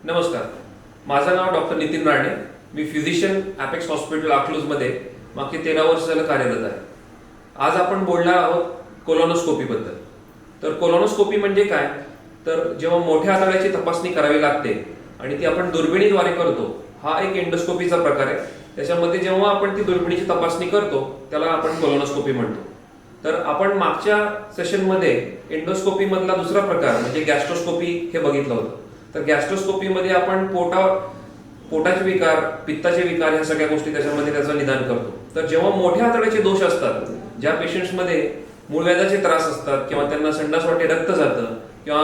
नमस्कार, माझं नाव डॉक्टर नितीन राणे. मी physician apex hospital अकलूजमध्ये मागचे 13 वर्ष झालं कार्यरत आहे. आज आपण बोलणार आहोत कोलोनोस्कोपीबद्दल. तर कोलोनोस्कोपी म्हणजे काय? तर जेव्हा मोठ्या आतड्याची तपासणी करावी लागते आणि ती आपण दुर्बिणीद्वारे करतो, हा एक एंडोस्कोपीचा प्रकार आहे. त्याच्यामध्ये जेव्हा आपण ती दुर्बिणीची तपासणी करतो त्याला आपण कोलोनोस्कोपी म्हणतो. तर आपण मागच्या सेशनमध्ये एंडोस्कोपी मधला दुसरा प्रकार म्हणजे गॅस्ट्रोस्कोपी हे बघितलं होतं. तर गॅस्ट्रोस्कोपीमध्ये आपण पोटाचे विकार, पित्ताचे विकार ह्या सगळ्या गोष्टी त्याच्यामध्ये त्याचं निदान करतो. तर जेव्हा मोठ्या आतड्याचे दोष असतात, ज्या पेशंट्समध्ये मूळव्याधाचे त्रास असतात किंवा त्यांना संडास वाटे रक्त जातं किंवा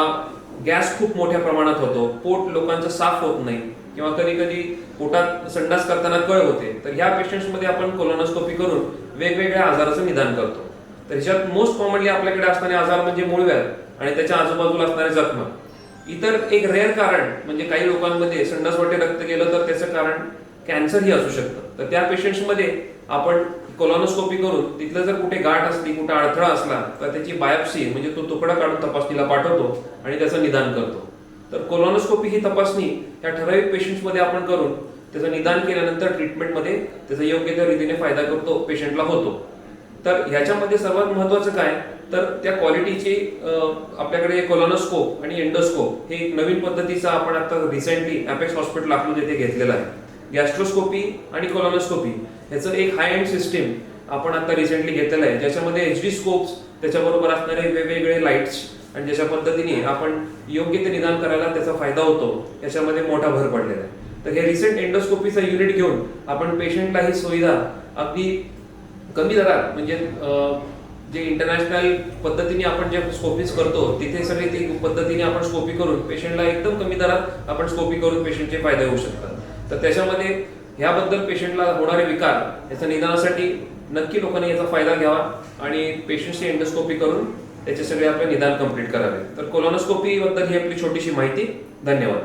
गॅस खूप मोठ्या प्रमाणात होतो, पोट लोकांचं साफ होत नाही किंवा कधी कधी पोटात संडास करताना कळ होते, तर ह्या पेशंट्समध्ये आपण कोलोनोस्कोपी करून वेगवेगळ्या आजाराचं निदान करतो. तर ह्याच्यात मोस्ट कॉमनली आपल्याकडे असणारे आजार म्हणजे मूळव्याध आणि त्याच्या आजूबाजूला असणारे जखमा. इतर एक रेअर कारण म्हणजे काही लोकांमध्ये संडास वाटे रक्त गेलं तर त्याचं कारण कॅन्सरही असू शकतं. तर त्या पेशंट्समध्ये आपण कोलोनोस्कोपी करून तिथलं जर कुठे गाठ असली, कुठे अडथळा असला तर त्याची बायोप्सी म्हणजे तो तुकडा काढून तपासणीला पाठवतो आणि त्याचं निदान करतो. तर कोलोनोस्कोपी ही तपासणी या ठराविक पेशंट्समध्ये आपण करून त्याचं निदान केल्यानंतर ट्रीटमेंटमध्ये त्याचा योग्य त्या रीतीने फायदा करतो, पेशंटला होतो. तर ह्याच्यामध्ये सर्वात महत्त्वाचं काय तर त्या क्वालिटीची आपल्याकडे कोलोनोस्कोप आणि एंडोस्कोप हे एक नवीन पद्धतीचा आपण आता रिसेंटली ॲपेक्स हॉस्पिटल अकलूज येथे घेतलेला आहे. गॅस्ट्रोस्कोपी आणि कोलोनोस्कोपी ह्याचं एक हाय एंड सिस्टीम आपण आता रिसेंटली घेतलेलं आहे, ज्याच्यामध्ये HD स्कोप्स त्याच्याबरोबर असणारे वेगवेगळे लाईट्स आणि ज्याच्या पद्धतीने आपण योग्य ते निदान करायला त्याचा फायदा होतो, याच्यामध्ये मोठा भर पडलेला आहे. तर हे रिसेंट एंडोस्कोपीचा युनिट घेऊन आपण पेशंटला ही सुविधा अगदी कमी दरात म्हणजे जे इंटरनॅशनल पद्धतीने आपण जे स्कोपीज करतो तिथे सगळी ती पद्धतीने आपण स्कोपी करून पेशंटला एकदम कमी दरात आपण स्कोपी करून पेशंटचे फायदे होऊ शकतात. तर त्याच्यामध्ये ह्याबद्दल पेशंटला होणारे विकार याच्या निदानासाठी नक्की लोकांनी याचा फायदा घ्यावा आणि पेशंटची एंडोस्कोपी करून त्याचे सगळे आपले निदान कंप्लीट करावे. तर कोलोनोस्कोपी बद्दल ही आपली छोटीशी माहिती. धन्यवाद.